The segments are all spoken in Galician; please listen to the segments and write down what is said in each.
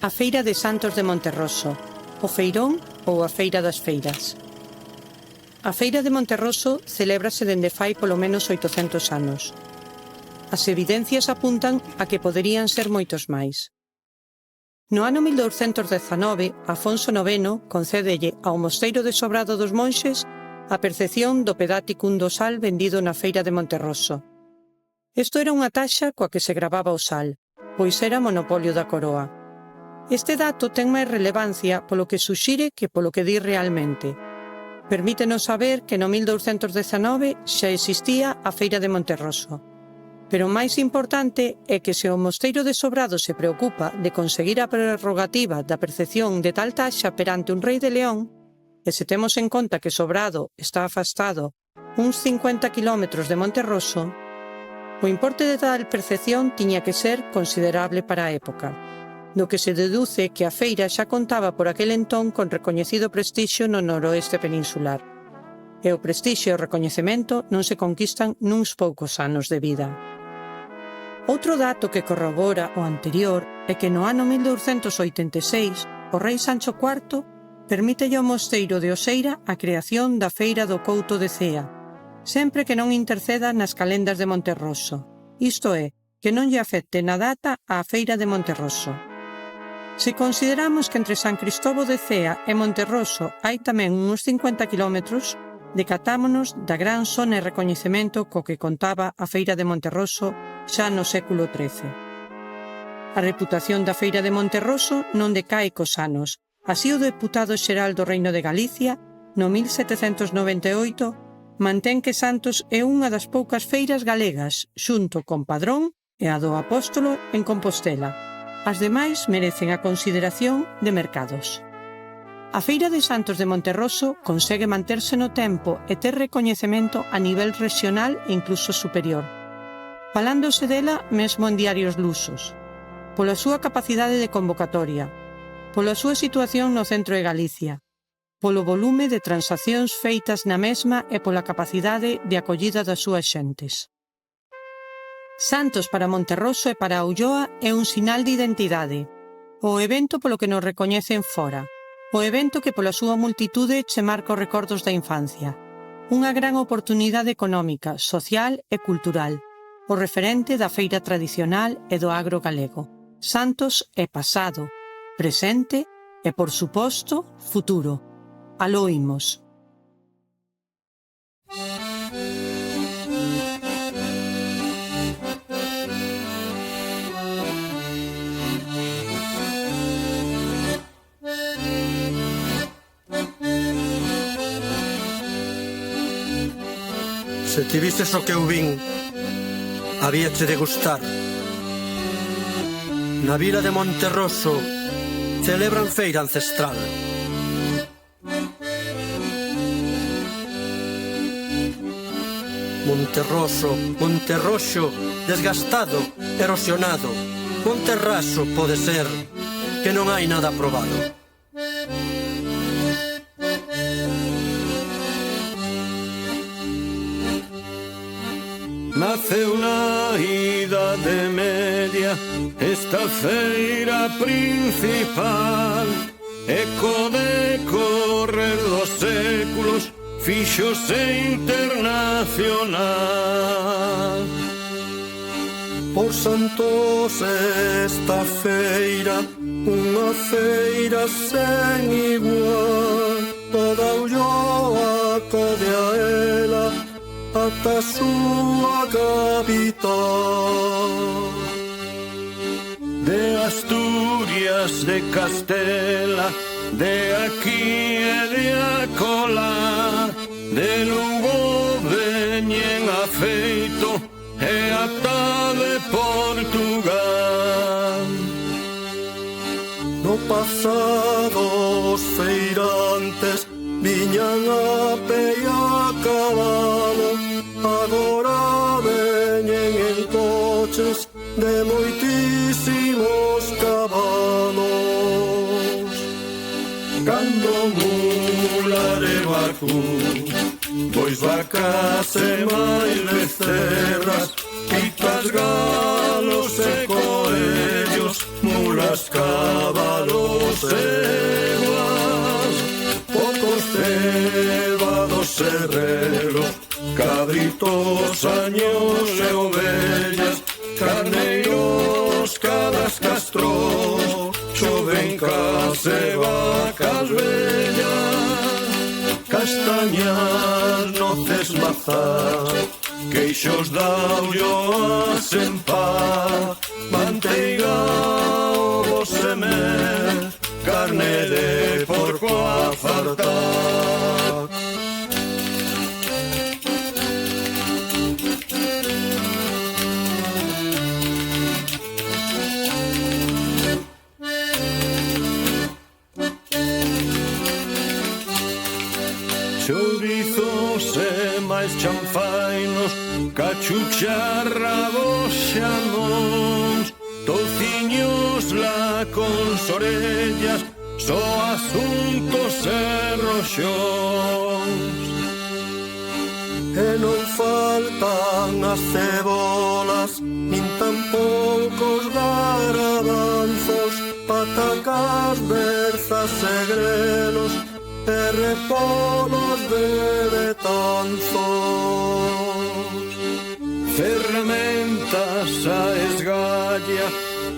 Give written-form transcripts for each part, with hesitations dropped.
a Feira de Santos de Monterroso, o feirón ou a Feira das Feiras. A Feira de Monterroso celébrase dende fai polo menos 800 anos. As evidencias apuntan a que poderían ser moitos máis. No ano 1219, Afonso IX concédelle ao mosteiro de Sobrado dos Monxes a percepción do pedáticum do sal vendido na Feira de Monterroso. Isto era unha taxa coa que se gravaba o sal, pois era monopolio da coroa. Este dato ten máis relevancia polo que suxire que polo que di realmente. Permítenos saber que no 1219 xa existía a Feira de Monterroso. Pero o máis importante é que se o mosteiro de Sobrado se preocupa de conseguir a prerrogativa da percepción de tal taxa perante un rei de León, e se temos en conta que Sobrado está afastado uns 50 kilómetros de Monterroso, o importe de tal percepción tiña que ser considerable para a época, do que se deduce que a feira xa contaba por aquel entón con recoñecido prestixio no noroeste peninsular. E o prestixio e o recoñecemento non se conquistan nuns poucos anos de vida. Outro dato que corrobora o anterior é que no ano 1286 o rei Sancho IV permítelle ao mosteiro de Oseira a creación da Feira do Couto de Cea, sempre que non interceda nas calendas de Monterroso, isto é, que non lle afecte na data á Feira de Monterroso. Se consideramos que entre San Cristóbal de Cea e Monterroso hai tamén uns 50 kilómetros, decatámonos da gran sona e recoñecemento co que contaba a Feira de Monterroso xa no século XIII. A reputación da Feira de Monterroso non decae cos anos. Así o deputado xeral do Reino de Galicia, no 1798, mantén que Santos é unha das poucas feiras galegas, xunto con Padrón e a do Apóstolo en Compostela. As demais merecen a consideración de mercados. A Feira de Santos de Monterroso consegue manterse no tempo e ter recoñecemento a nivel regional e incluso superior, falándose dela mesmo en diarios lusos, pola súa capacidade de convocatoria, pola súa situación no centro de Galicia, polo volume de transaccións feitas na mesma e pola capacidade de acollida das súas xentes. Santos para Monterroso e para a Ulloa é un sinal de identidade, o evento polo que nos recoñecen fora, o evento que pola súa multitude che marca os recordos da infancia, unha gran oportunidade económica, social e cultural, o referente da feira tradicional e do agro galego. Santos é pasado, presente e, por suposto, futuro. Aló imos. Se ti vistes o que eu vin, habíache de gustar. Na vila de Monterroso celebran feira ancestral. Monterroso, Monterroxo, desgastado, erosionado. Monterraso pode ser que non hai nada probado. Naceu na Idade Media esta feira principal, e co decorrer dos séculos fíxose internacional. Por Santos esta feira, unha feira sen igual, toda Ulloa acode a ela ata a súa capital. De Asturias, de Castela, de aquí e de acolá, de Lugo veñen afeito e ata de Portugal. No pasado os feirantes viñan a pé e a cabalo, agora veñen en coches de moitísimos cabalos. Cando mula de Bakú, pois vacas e máis becerras, pitas, galos e coellos, mulas, cabalos tantos años e ovellas, carneiros, cabras, castros, xovencas e vacas vellas, castañas, noces, mazás, queixos d'aulloas en paz, manteiga, ovos e mel, carne de porco a fartar. Chourizos e máis chanfainos, cachucharrabos xamóns, touciños lacóns, orellas, só asuntos e roxóns. E non faltan as cebolas, nin tampouco os garabanzos, patacas, berzas e grelos, e repolos de betanzos. Ferramentas a esgalla,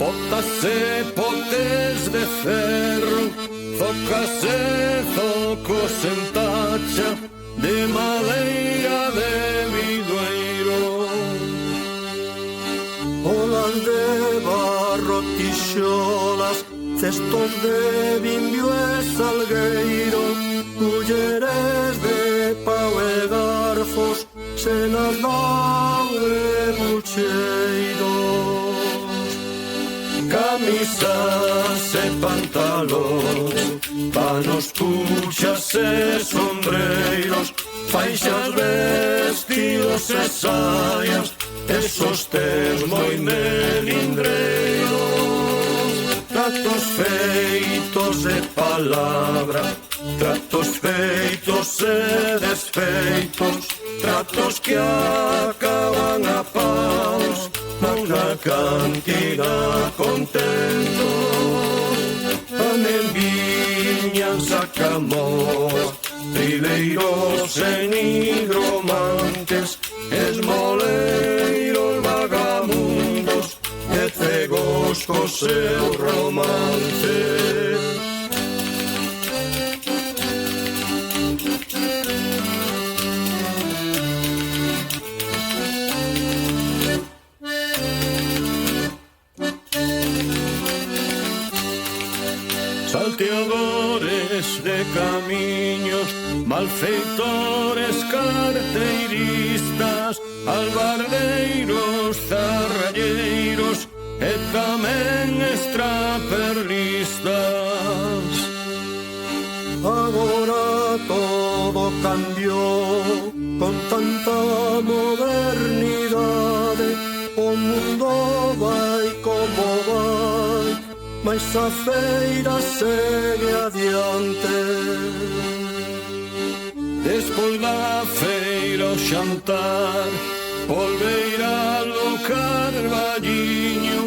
potas e potes de ferro, zocas e zocos en tacha, de madeira de bidoeiro, olas de barro, tixolas, cestos de vimbio e salgueiro, culleres de pau e garfos, senas dau e bucheiros, camisas e pantalóns, panos, puchas e sombreiros, faixas, vestidos e saias, e sostens moi melindreiros, tratos feitos e palabra, tratos feitos e desfeitos, tratos que acaban a paus, na cantina contentos, amen viñan sacamoa, trileiros e nigromantes, esmoleiros vagamundos, e cegos co seu romance. Salteadores de camiños, malfeitores, carteiristas, albardeiros, zarralleiros e tamén extraperlistas. Agora todo cambiou con tanta modernidade, o mundo vai como vai, mas a feira segue adiante. Despois da feira o xantar, polveira do carballiño,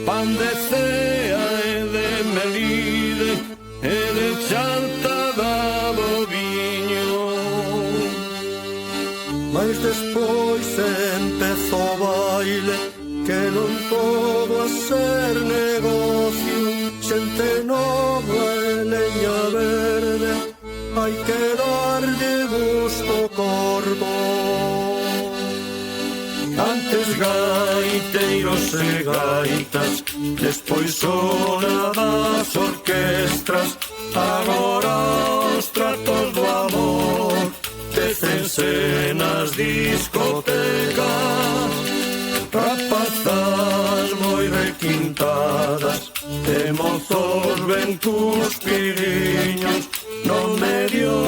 pan de cea e de melide, e de chanta da boviño. Mas despois empezou o baile, que non todo a ser negocio, xente nova e leña verde, hai que darlle gusto corpo. Antes gaiteiros e gaitas, despois hora das orquestras, agora os tratos do amor décense nas discotecas. Rapazas moi requintadas, e mozos ben cuspiriños, no medio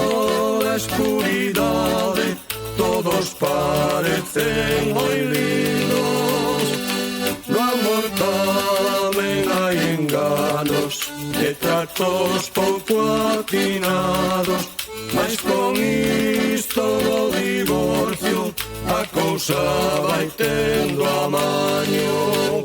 da escuridade, todos parecen moi lindos. No amor tamén hai enganos, e tratos pouco atinados, mas con isto do divorcio a cousa vai tendo amaño.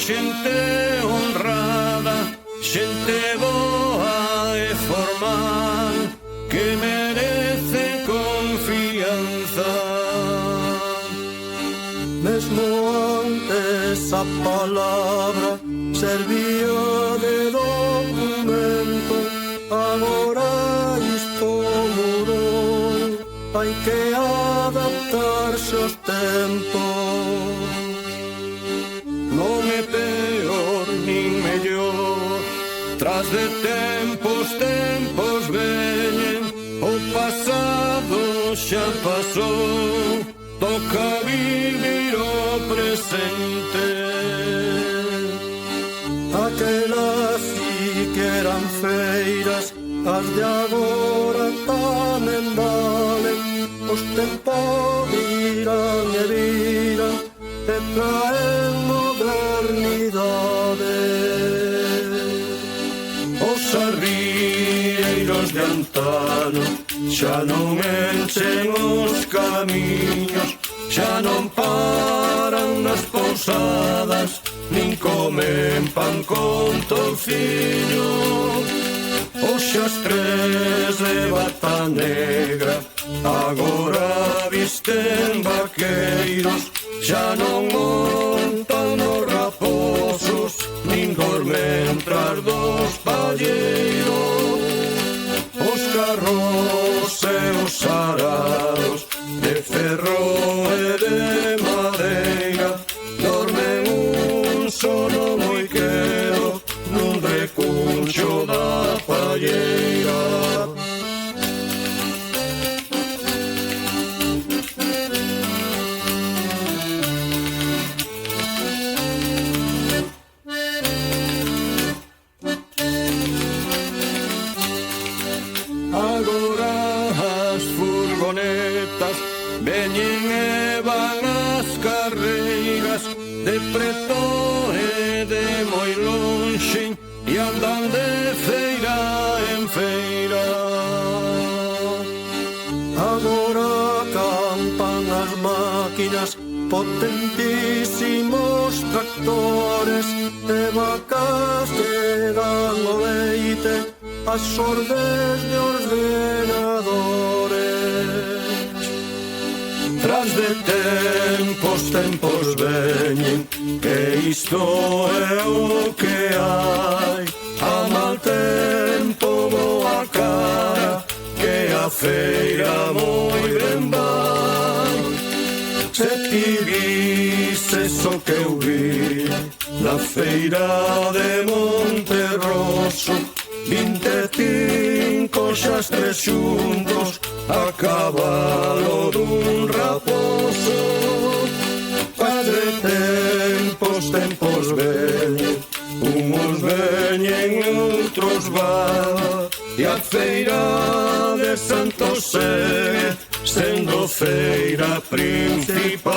xente honrada, xente boa e formal, que merece confianza. Mesmo antes a palabra servía de documento, agora isto mudou, hai que adaptarse aos tempos. Non é peor nin mellor, tras de tempos veñen, o pasado xa pasou, toca vivir o presente. Aquelas sí que eran feiras, as de agora tamén valen, os tempos viran e viran, e traen modernidade. Os arrieiros de antano xa non enchen os camiños, xa non paran nas pousadas, nin comen pan con tociño. Os xastres de bata negra agora visten vaqueiros, xa non montan os raposos, nin dormen tras dos palleiros. Os carros e os arados de ferro e de madeira dormen un sono moi quedo nun recuncho da palleira. Agora as furgonetas veñen e van as carreiras, de preto e de moi lonxe, e andan de feira en feira. Agora campan as máquinas, potentísimos tractores, de vacas que dan o leite, as ordes de ordenadores. Tras de tempos veñen, que isto é o que hai. A mal tempo boa cara, que a feira moi ben vai. Se ti vises o que eu vi na feira de Monterroso, 25 xastres xuntos a cabalo dun raposo. Padre, tempos veñen, uns veñen e outros van, e a feira de Santos segue sendo feira principal.